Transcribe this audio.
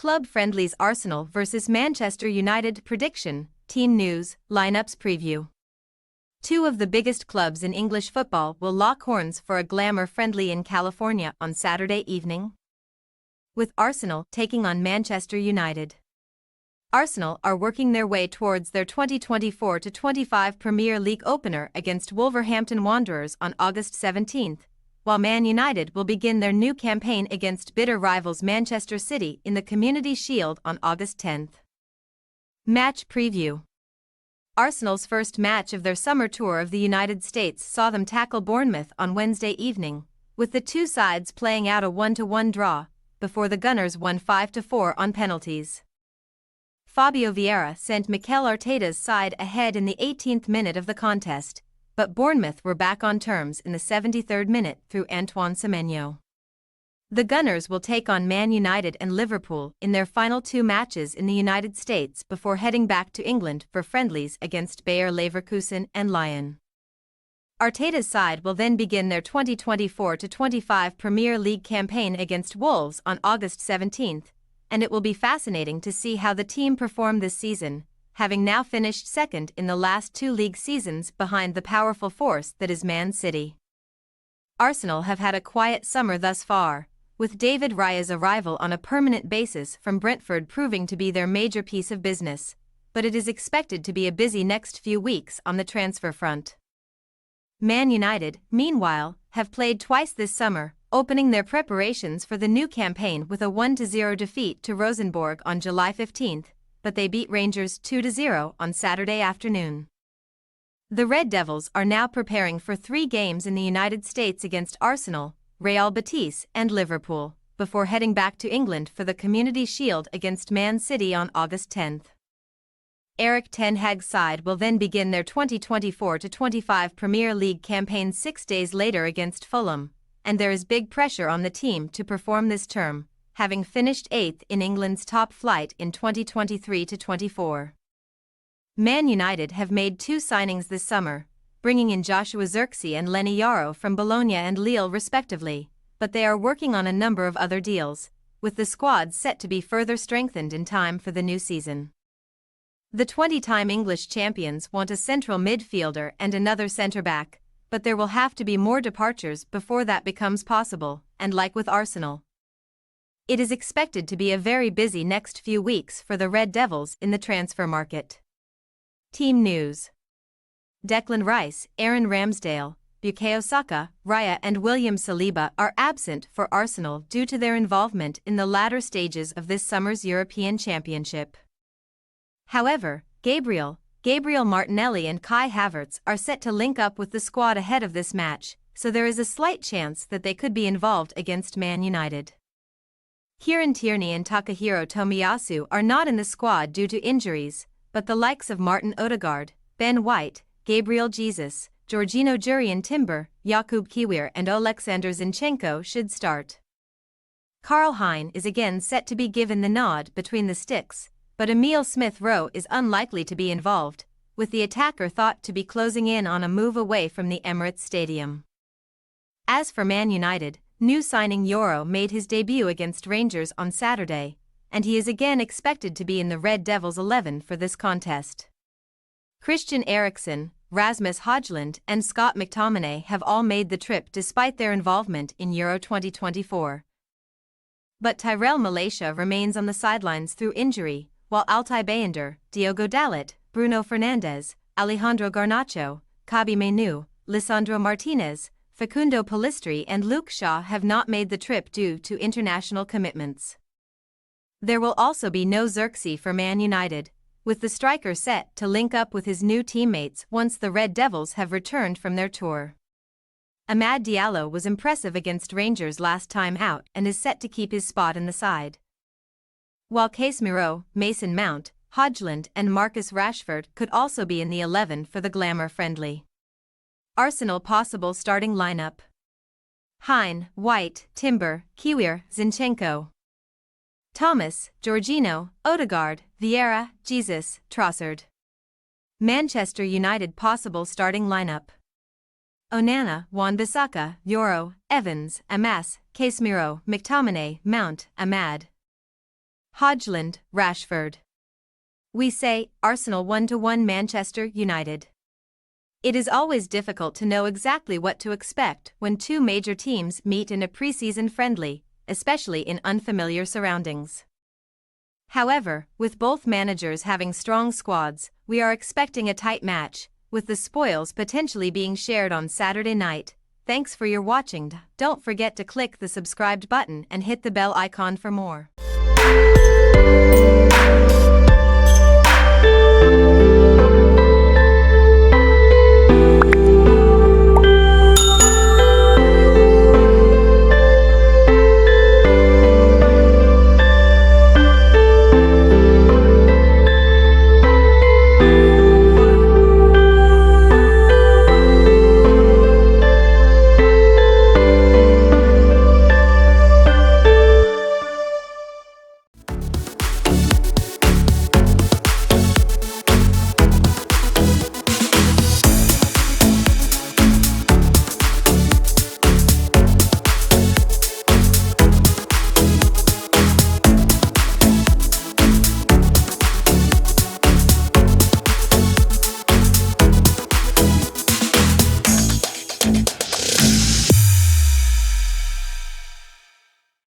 Club Friendlies Arsenal vs Manchester United prediction, team news, lineups preview. Two of the biggest clubs in English football will lock horns for a glamour friendly in California on Saturday evening, with Arsenal taking on Manchester United. Arsenal are working their way towards their 2024-25 Premier League opener against Wolverhampton Wanderers on August 17, while Man United will begin their new campaign against bitter rivals Manchester City in the Community Shield on August 10. Match preview. Arsenal's first match of their summer tour of the United States saw them tackle Bournemouth on Wednesday evening, with the two sides playing out a 1-1 draw, before the Gunners won 5-4 on penalties. Fabio Vieira sent Mikel Arteta's side ahead in the 18th minute of the contest, but Bournemouth were back on terms in the 73rd minute through Antoine Semenyo. The Gunners will take on Man United and Liverpool in their final two matches in the United States before heading back to England for friendlies against Bayer Leverkusen and Lyon. Arteta's side will then begin their 2024-25 Premier League campaign against Wolves on August 17, and it will be fascinating to see how the team perform this season, having now finished second in the last two league seasons behind the powerful force that is Man City. Arsenal have had a quiet summer thus far, with David Raya's arrival on a permanent basis from Brentford proving to be their major piece of business, but it is expected to be a busy next few weeks on the transfer front. Man United, meanwhile, have played twice this summer, opening their preparations for the new campaign with a 1-0 defeat to Rosenborg on July 15, but they beat Rangers 2-0 on Saturday afternoon. The Red Devils are now preparing for 3 games in the United States against Arsenal, Real Betis and Liverpool, before heading back to England for the Community Shield against Man City on August 10. Erik ten Hag's side will then begin their 2024-25 Premier League campaign 6 days later against Fulham, and there is big pressure on the team to perform this term, having finished 8th in England's top flight in 2023-24. Man United have made 2 signings this summer, bringing in Joshua Zirkzee and Lenny Yaro from Bologna and Lille respectively, but they are working on a number of other deals, with the squad set to be further strengthened in time for the new season. The 20-time English champions want a central midfielder and another centre-back, but there will have to be more departures before that becomes possible, and like with Arsenal, it is expected to be a very busy next few weeks for the Red Devils in the transfer market. Team news. Declan Rice, Aaron Ramsdale, Bukayo Saka, Raya and William Saliba are absent for Arsenal due to their involvement in the latter stages of this summer's European Championship. However, Gabriel Martinelli and Kai Havertz are set to link up with the squad ahead of this match, so there is a slight chance that they could be involved against Man United. Kieran Tierney and Takahiro Tomiyasu are not in the squad due to injuries, but the likes of Martin Odegaard, Ben White, Gabriel Jesus, Georginio Jurrien Timber, Jakub Kiwior and Oleksandr Zinchenko should start. Karl Hein is again set to be given the nod between the sticks, but Emile Smith-Rowe is unlikely to be involved, with the attacker thought to be closing in on a move away from the Emirates Stadium. As for Man United, new signing Yoro made his debut against Rangers on Saturday, and he is again expected to be in the Red Devils 11 for this contest. Christian Eriksen, Rasmus Højlund and Scott McTominay have all made the trip despite their involvement in Euro 2024. But Tyrell Malacia remains on the sidelines through injury, while Altay Bayındır, Diogo Dalot, Bruno Fernandes, Alejandro Garnacho, Kabi Mainoo, Lisandro Martinez, Facundo Pellistri and Luke Shaw have not made the trip due to international commitments. There will also be no Zirkzee for Man United, with the striker set to link up with his new teammates once the Red Devils have returned from their tour. Amad Diallo was impressive against Rangers last time out and is set to keep his spot in the side, while Casemiro, Mason Mount, Højlund and Marcus Rashford could also be in the 11 for the glamour friendly. Arsenal possible starting lineup: Hein, White, Timber, Kiwior, Zinchenko, Thomas, Jorginho, Odegaard, Vieira, Jesus, Trossard. Manchester United possible starting lineup: Onana, Wan-Bissaka, Yoro, Evans, Amas, Casemiro, McTominay, Mount, Amad. Hodgland, Rashford. We say, Arsenal 1-1 Manchester United. It is always difficult to know exactly what to expect when two major teams meet in a preseason friendly, especially in unfamiliar surroundings. However, with both managers having strong squads, we are expecting a tight match, with the spoils potentially being shared on Saturday night. Thanks for your watching. Don't forget to click the subscribed button and hit the bell icon for more.